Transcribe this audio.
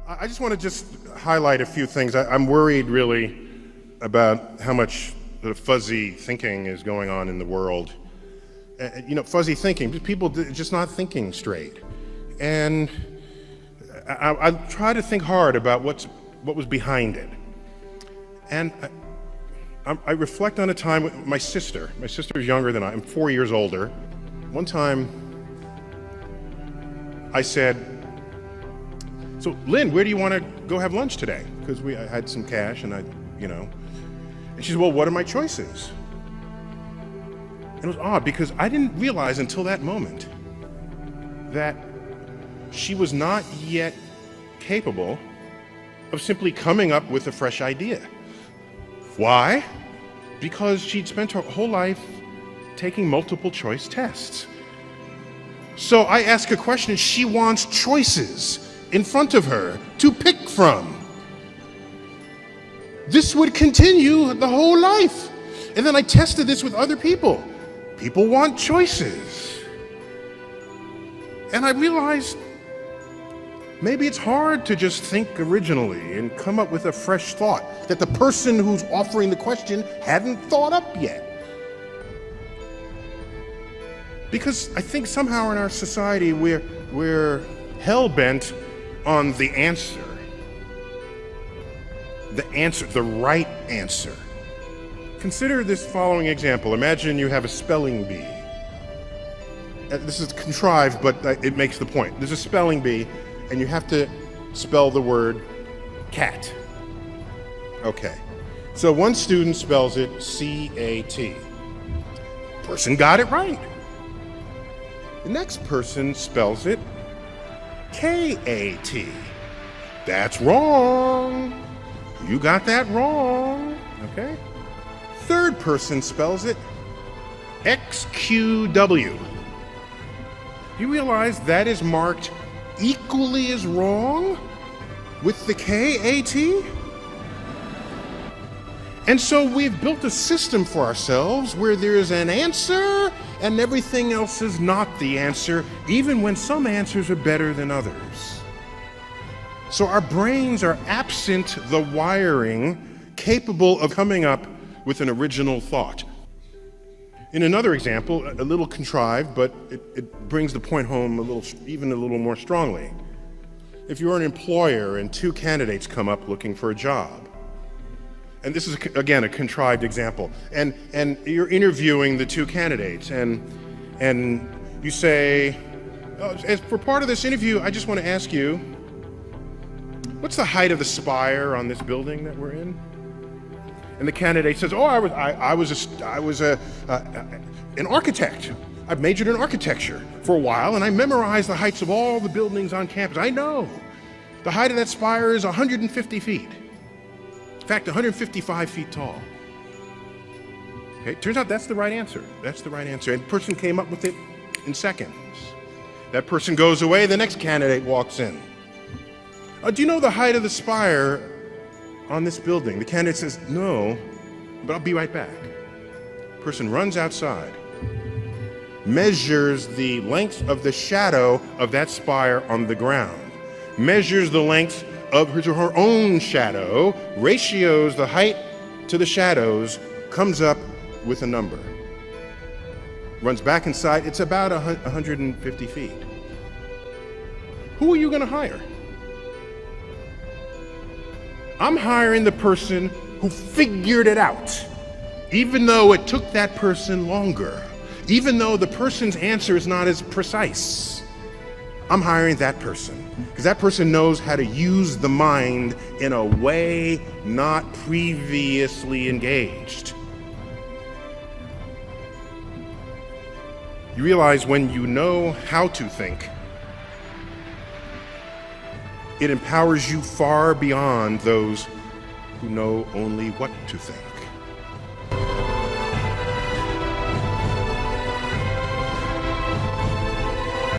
I just want to highlight a few things. I'm worried really about how much the fuzzy thinking is going on in the world. Fuzzy thinking, people just not thinking straight. And I try to think hard about what was behind it. And I reflect on a time with my sister. My sister is younger than I am, 4 years older. One time I said, "So Lynn, where do you want to go have lunch today?" Because I had some cash and And she said, "Well, what are my choices?" And it was odd because I didn't realize until that moment that she was not yet capable of simply coming up with a fresh idea. Why? Because she'd spent her whole life taking multiple choice tests. So I ask a question, and she wants choices in front of her to pick from. This would continue the whole life. And then I tested this with other people. People want choices. And I realized maybe it's hard to just think originally and come up with a fresh thought that the person who's offering the question hadn't thought up yet. Because I think somehow in our society we're hell-bent on the answer. The right answer. Consider this following example. Imagine you have a spelling bee. This is contrived, but it makes the point. There's a spelling bee, and you have to spell the word cat. Okay. So one student spells it C-A-T. Person got it right. The next person spells it K-A-T. That's wrong. You got that wrong. Okay. Third person spells it X-Q-W. You realize that is marked equally as wrong with the K-A-T? And so we've built a system for ourselves where there is an answer and everything else is not the answer, even when some answers are better than others. So our brains are absent the wiring capable of coming up with an original thought. In another example, a little contrived, but it brings the point home even a little more strongly. If you're an employer and two candidates come up looking for a job, and this is, again, a contrived example, and you're interviewing the two candidates, and you say, as for part of this interview, I just want to ask you, what's the height of the spire on this building that we're in? And the candidate says, "Oh, I was an architect. I've majored in architecture for a while, and I memorized the heights of all the buildings on campus. I know the height of that spire is 150 feet. In fact, 155 feet tall." Okay, turns out that's the right answer. That's the right answer. And the person came up with it in seconds. That person goes away, the next candidate walks in. "Do you know the height of the spire on this building?" The candidate says, "No, but I'll be right back." Person runs outside, measures the length of the shadow of that spire on the ground, measures the length of her own shadow, ratios the height to the shadows, comes up with a number. Runs back inside, it's about 150 feet. Who are you going to hire? I'm hiring the person who figured it out, even though it took that person longer, even though the person's answer is not as precise. I'm hiring that person because that person knows how to use the mind in a way not previously engaged. You realize when you know how to think, it empowers you far beyond those who know only what to think.